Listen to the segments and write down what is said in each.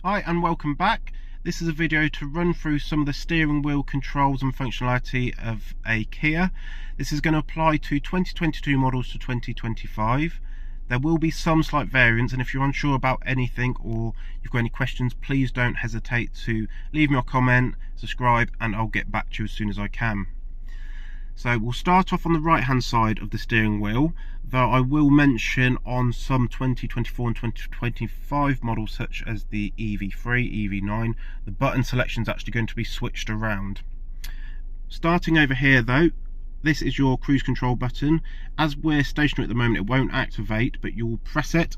Hi and welcome back. This is a video to run through some of the steering wheel controls and functionality of a Kia. This is going to apply to 2022 models to 2025. There will be some slight variants, and if you're unsure about anything or you've got any questions, please don't hesitate to leave me a comment, subscribe, and I'll get back to you as soon as I can. So we'll start off on the right hand side of the steering wheel, though I will mention on some 2024 and 2025 models such as the EV3, EV9, the button selection is actually going to be switched around. Starting over here though, this is your cruise control button. As we're stationary at the moment, it won't activate, but you'll press it,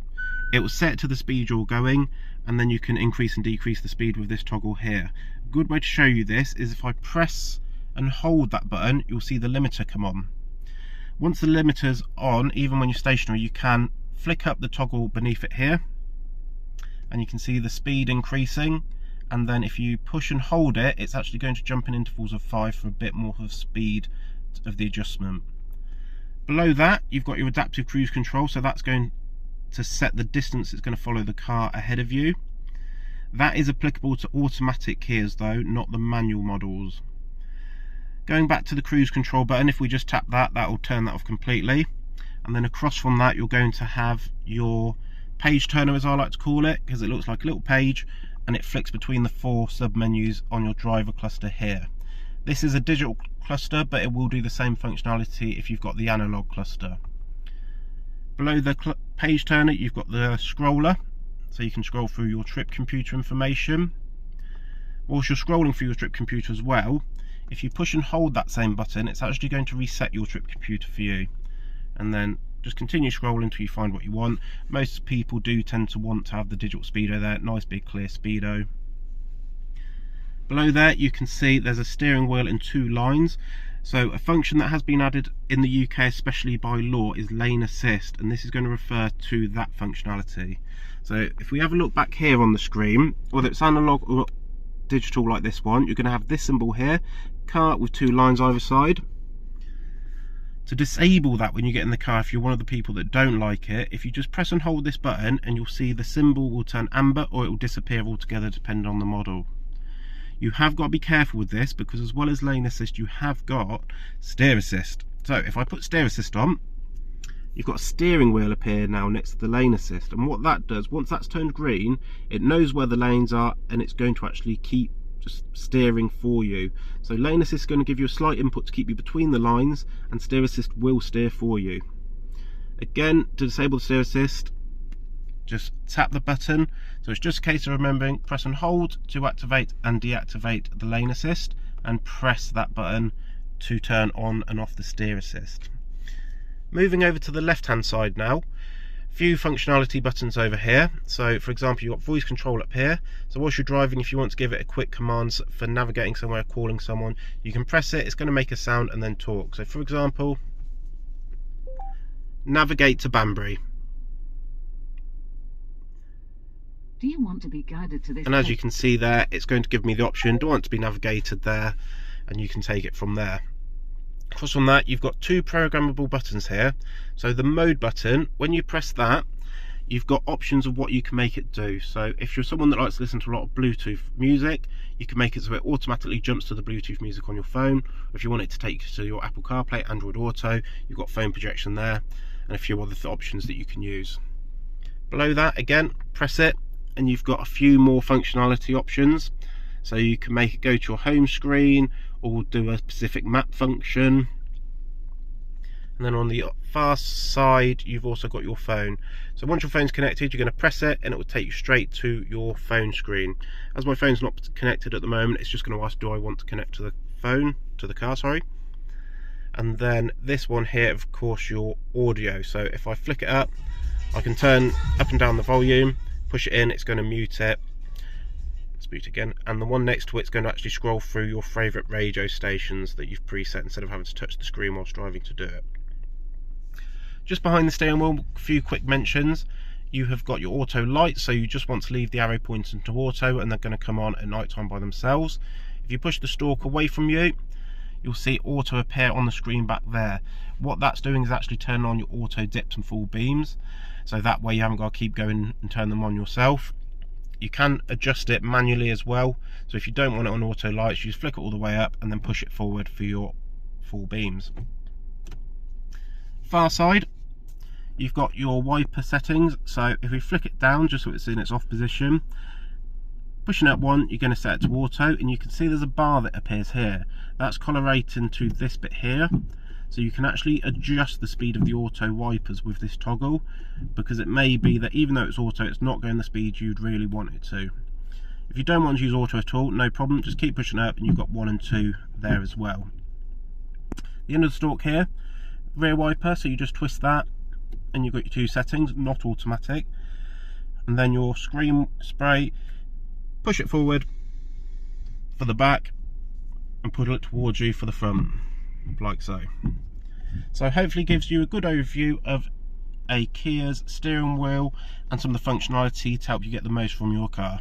it will set to the speed you're going, and then you can increase and decrease the speed with this toggle here. A good way to show you this is if I press and hold that button, you'll see the limiter come on. Once the limiter's on, even when you're stationary, you can flick up the toggle beneath it here and you can see the speed increasing, and then if you push and hold it, it's actually going to jump in intervals of 5 for a bit more of speed of the adjustment. Below that you've got your adaptive cruise control, so that's going to set the distance it's going to follow the car ahead of you. That is applicable to automatic Kias though, not the manual models. Going back to the cruise control button, if we just tap that, that will turn that off completely. And then across from that, you're going to have your page turner, as I like to call it, because it looks like a little page and it flicks between the 4 sub-menus on your driver cluster here. This is a digital cluster, but it will do the same functionality if you've got the analog cluster. Below the page turner, you've got the scroller, so you can scroll through your trip computer information. Whilst you're scrolling through your trip computer as well, if you push and hold that same button, it's actually going to reset your trip computer for you, and then just continue scrolling until you find what you want. Most people do tend to want to have the digital speedo there, nice big clear speedo. Below there you can see there's a steering wheel in 2 lines. So a function that has been added in the UK especially by law is lane assist, and this is going to refer to that functionality. So if we have a look back here on the screen, whether it's analog or digital like this one, you're going to have this symbol here, car with 2 lines either side. To disable that when you get in the car, if you're one of the people that don't like it, if you just press and hold this button, and you'll see the symbol will turn amber or it will disappear altogether depending on the model. You have got to be careful with this because as well as lane assist, you have got steer assist. So if I put steer assist on, you've got a steering wheel appear now next to the lane assist, and what that does, once that's turned green, it knows where the lanes are and it's going to actually keep just steering for you. So lane assist is going to give you a slight input to keep you between the lines, and steer assist will steer for you. Again, to disable the steer assist, just tap the button. So it's just a case of remembering, press and hold to activate and deactivate the lane assist, and press that button to turn on and off the steer assist. Moving over to the left hand side now, few functionality buttons over here. So for example, you've got voice control up here, so whilst you're driving, if you want to give it a quick commands for navigating somewhere, calling someone, you can press it, it's going to make a sound and then talk. So for example, navigate to Banbury. Do you want to be guided to this? And as you can see there, it's going to give me the option, do I want to be navigated there, and you can take it from there. Across from that, you've got 2 programmable buttons here. So the mode button, when you press that, you've got options of what you can make it do. So if you're someone that likes to listen to a lot of Bluetooth music, you can make it so it automatically jumps to the Bluetooth music on your phone. If you want it to take you to your Apple CarPlay, Android Auto, you've got phone projection there, and a few other options that you can use. Below that, again, press it, and you've got a few more functionality options. So you can make it go to your home screen or do a specific map function. And then on the far side, you've also got your phone. So once your phone's connected, you're going to press it and it will take you straight to your phone screen. As my phone's not connected at the moment, it's just going to ask, do I want to connect to the phone, to the car, sorry. And then this one here, of course, your audio. So if I flick it up, I can turn up and down the volume, push it in, it's going to mute it. Let's mute again, and the one next to it's going to actually scroll through your favourite radio stations that you've preset instead of having to touch the screen whilst driving to do it. Just behind the steering wheel, a few quick mentions. You have got your auto lights, so you just want to leave the arrow pointing to auto and they're going to come on at night time by themselves. If you push the stalk away from you, you'll see auto appear on the screen back there. What that's doing is actually turning on your auto dips and full beams, so that way you haven't got to keep going and turn them on yourself. You can adjust it manually as well, so if you don't want it on auto lights, you just flick it all the way up and then push it forward for your full beams. Far side, you've got your wiper settings, so if we flick it down just so it's in its off position, pushing up one, you're going to set it to auto, and you can see there's a bar that appears here. That's correlating to this bit here, so you can actually adjust the speed of the auto wipers with this toggle, because it may be that even though it's auto, it's not going the speed you'd really want it to. If you don't want to use auto at all, no problem, just keep pushing up and you've got 1 and 2 there as well. The end of the stalk here, rear wiper, so you just twist that and you've got your 2 settings, not automatic. And then your screen spray, push it forward for the back and pull it towards you for the front, like so. So hopefully gives you a good overview of a Kia's steering wheel and some of the functionality to help you get the most from your car.